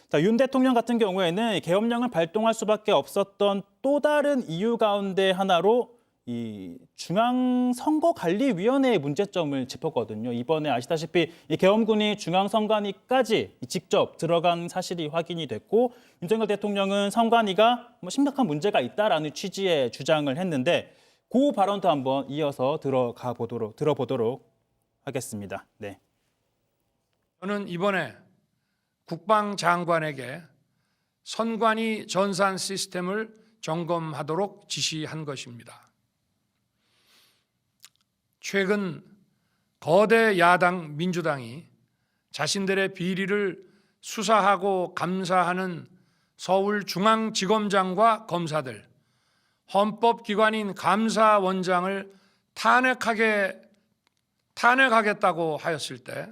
자, 윤 대통령 같은 경우에는 계엄령을 발동할 수밖에 없었던 또 다른 이유 가운데 하나로 이 중앙선거관리위원회의 문제점을 짚었거든요. 이번에 아시다시피 이 계엄군이 중앙선관위까지 직접 들어간 사실이 확인이 됐고, 윤석열 대통령은 선관위가 심각한 문제가 있다라는 취지의 주장을 했는데, 그 발언도 한번 이어서 들어보도록 하겠습니다. 네. 저는 이번에 국방장관에게 선관위 전산 시스템을 점검하도록 지시한 것입니다. 최근 거대 야당 민주당이 자신들의 비리를 수사하고 감사하는 서울중앙지검장과 검사들, 헌법기관인 감사원장을 탄핵하겠다고 하였을 때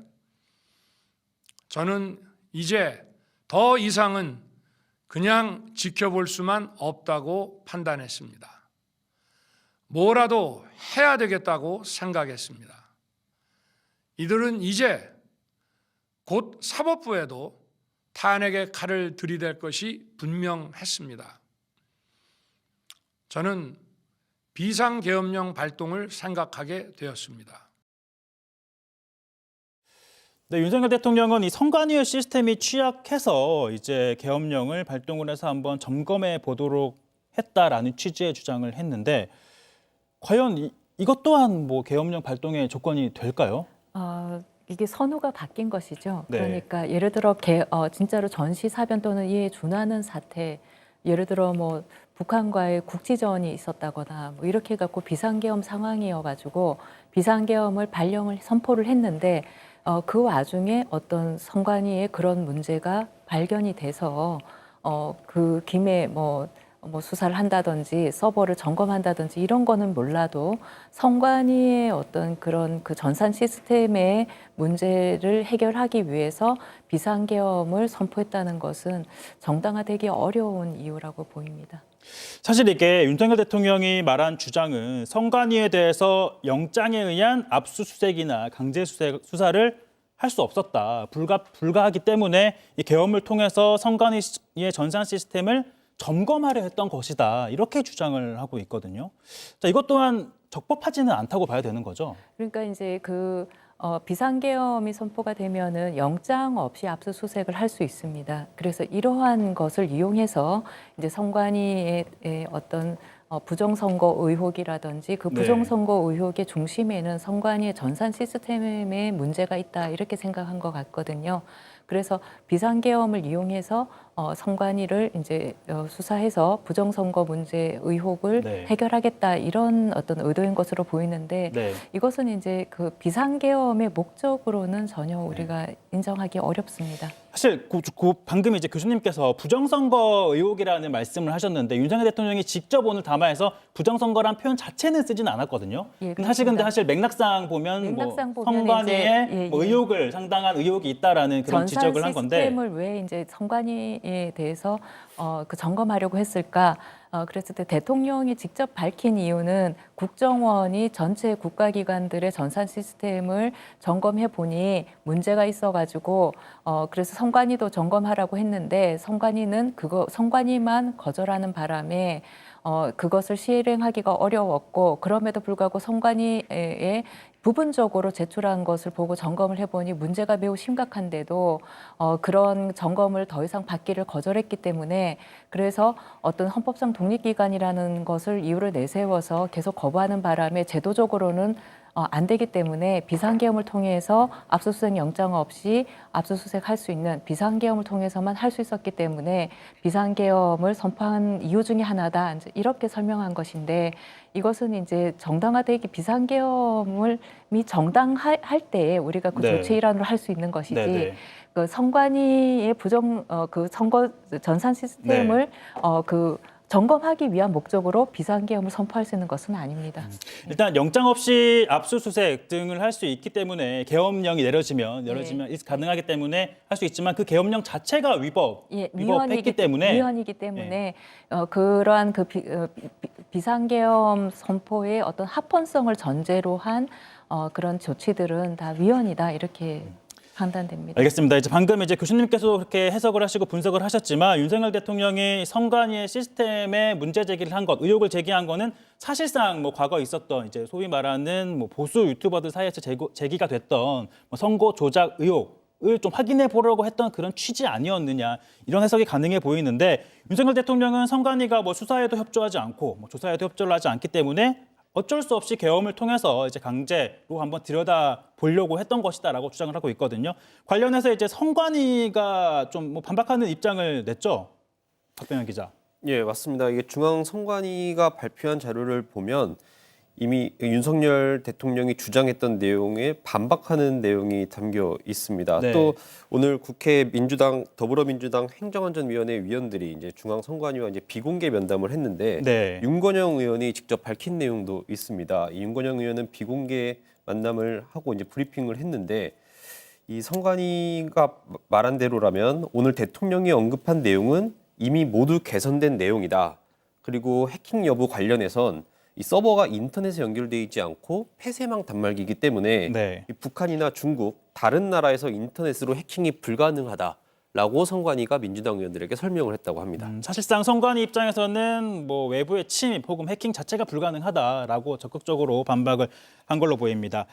저는 이제 더 이상은 그냥 지켜볼 수만 없다고 판단했습니다. 뭐라도 해야 되겠다고 생각했습니다. 이들은 이제 곧 사법부에도 탄핵의 칼을 들이댈 것이 분명했습니다. 저는 비상계엄령 발동을 생각하게 되었습니다. 네, 윤석열 대통령은 이 선관위의 시스템이 취약해서 이제 계엄령을 발동을 해서 한번 점검해 보도록 했다라는 취지의 주장을 했는데, 과연 이것 또한 뭐 계엄령 발동의 조건이 될까요? 이게 선호가 바뀐 것이죠. 네. 그러니까 예를 들어 진짜로 전시사변 또는 이에 준하는 사태, 예를 들어 뭐 북한과의 국지전이 있었다거나 뭐 이렇게 해갖고 비상계엄 상황이어가지고 비상계엄을 선포를 했는데 그 와중에 어떤 선관위에 그런 문제가 발견이 돼서 그 김에 뭐 수사를 한다든지 서버를 점검한다든지 이런 거는 몰라도 선관위의 어떤 그런 그 전산 시스템의 문제를 해결하기 위해서 비상계엄을 선포했다는 것은 정당화되기 어려운 이유라고 보입니다. 사실 이게 윤석열 대통령이 말한 주장은 선관위에 대해서 영장에 의한 압수수색이나 강제 수사를 할 수 없었다. 불가하기 때문에 이 계엄을 통해서 선관위의 전산 시스템을 점검하려 했던 것이다. 이렇게 주장을 하고 있거든요. 자, 이것 또한 적법하지는 않다고 봐야 되는 거죠. 그러니까 이제 비상계엄이 선포가 되면은 영장 없이 압수수색을 할 수 있습니다. 그래서 이러한 것을 이용해서 이제 선관위의 어떤 부정선거 의혹이라든지 그 부정선거 의혹의 중심에는 선관위의 전산 시스템에 문제가 있다 이렇게 생각한 것 같거든요. 그래서 비상계엄을 이용해서 선관위를 이제 수사해서 부정선거 문제 의혹을 해결하겠다 이런 어떤 의도인 것으로 보이는데 이것은 이제 그 비상계엄의 목적으로는 전혀 우리가 인정하기 어렵습니다. 사실 방금 이제 교수님께서 부정선거 의혹이라는 말씀을 하셨는데 윤석열 대통령이 직접 오늘 담화에서 부정선거란 표현 자체는 쓰지는 않았거든요. 예, 사실 맥락상 보면 선관위에 의혹을 상당한 의혹이 있다라는 그런 지적을 한 건데 시스템을 왜 이제 선관위에 대해서 그 점검하려고 했을까? 그랬을 때 대통령이 직접 밝힌 이유는 국정원이 전체 국가기관들의 전산 시스템을 점검해 보니 문제가 있어가지고 그래서 선관위도 점검하라고 했는데 선관위만 거절하는 바람에 그것을 실행하기가 어려웠고 그럼에도 불구하고 선관위에 부분적으로 제출한 것을 보고 점검을 해보니 문제가 매우 심각한데도 그런 점검을 더 이상 받기를 거절했기 때문에 그래서 어떤 헌법상 독립기관이라는 것을 이유를 내세워서 계속 거부하는 바람에 제도적으로는 안 되기 때문에 비상계엄을 통해서 압수수색 영장 없이 압수수색할 수 있는 비상계엄을 통해서만 할 수 있었기 때문에 비상계엄을 선포한 이유 중에 하나다 이렇게 설명한 것인데 이것은 이제 정당화되기 비상계엄을 정당할 때 우리가 그 조치 일환으로 할 수 있는 것이지 그 선관위의 그 선거 전산 시스템을 점검하기 위한 목적으로 비상계엄을 선포할 수 있는 것은 아닙니다. 일단 영장 없이 압수수색 등을 할 수 있기 때문에 계엄령이 내려지면 가능하기 때문에 할 수 있지만 그 계엄령 자체가 위법했기 때문에 위헌이기 때문에 그러한 비상계엄 선포의 어떤 합헌성을 전제로 한 그런 조치들은 다 위헌이다 이렇게 판단됩니다. 알겠습니다. 이제 방금 이제 교수님께서 그렇게 해석을 하시고 분석을 하셨지만 윤석열 대통령이 선관위의 시스템에 문제 제기를 한 것, 의혹을 제기한 거는 사실상 뭐 과거 있었던 이제 소위 말하는 뭐 보수 유튜버들 사이에서 제기가 됐던 뭐 선거 조작 의혹을 좀 확인해 보려고 했던 그런 취지 아니었느냐 이런 해석이 가능해 보이는데 윤석열 대통령은 선관위가 뭐 수사에도 협조하지 않고 뭐 조사에도 협조를 하지 않기 때문에 어쩔 수 없이 계엄을 통해서 이제 강제로 한번 들여다 보려고 했던 것이다라고 주장을 하고 있거든요. 관련해서 이제 선관위가 좀 뭐 반박하는 입장을 냈죠. 박병현 기자. 예, 맞습니다. 이게 중앙선관위가 발표한 자료를 보면 이미 윤석열 대통령이 주장했던 내용에 반박하는 내용이 담겨 있습니다. 네. 또 오늘 국회 민주당 더불어민주당 행정안전위원회 위원들이 이제 중앙선관위와 이제 비공개 면담을 했는데 네. 윤건영 의원이 직접 밝힌 내용도 있습니다. 이 윤건영 의원은 비공개 만남을 하고 이제 브리핑을 했는데 이 선관위가 말한 대로라면 오늘 대통령이 언급한 내용은 이미 모두 개선된 내용이다. 그리고 해킹 여부 관련해선 이 서버가 인터넷에 연결돼 있지 않고 폐쇄망 단말기이기 때문에 네. 이 북한이나 중국 다른 나라에서 인터넷으로 해킹이 불가능하다라고 선관위가 민주당 의원들에게 설명을 했다고 합니다. 사실상 선관위 입장에서는 뭐 외부의 침입 혹은 해킹 자체가 불가능하다라고 적극적으로 반박을 한 걸로 보입니다.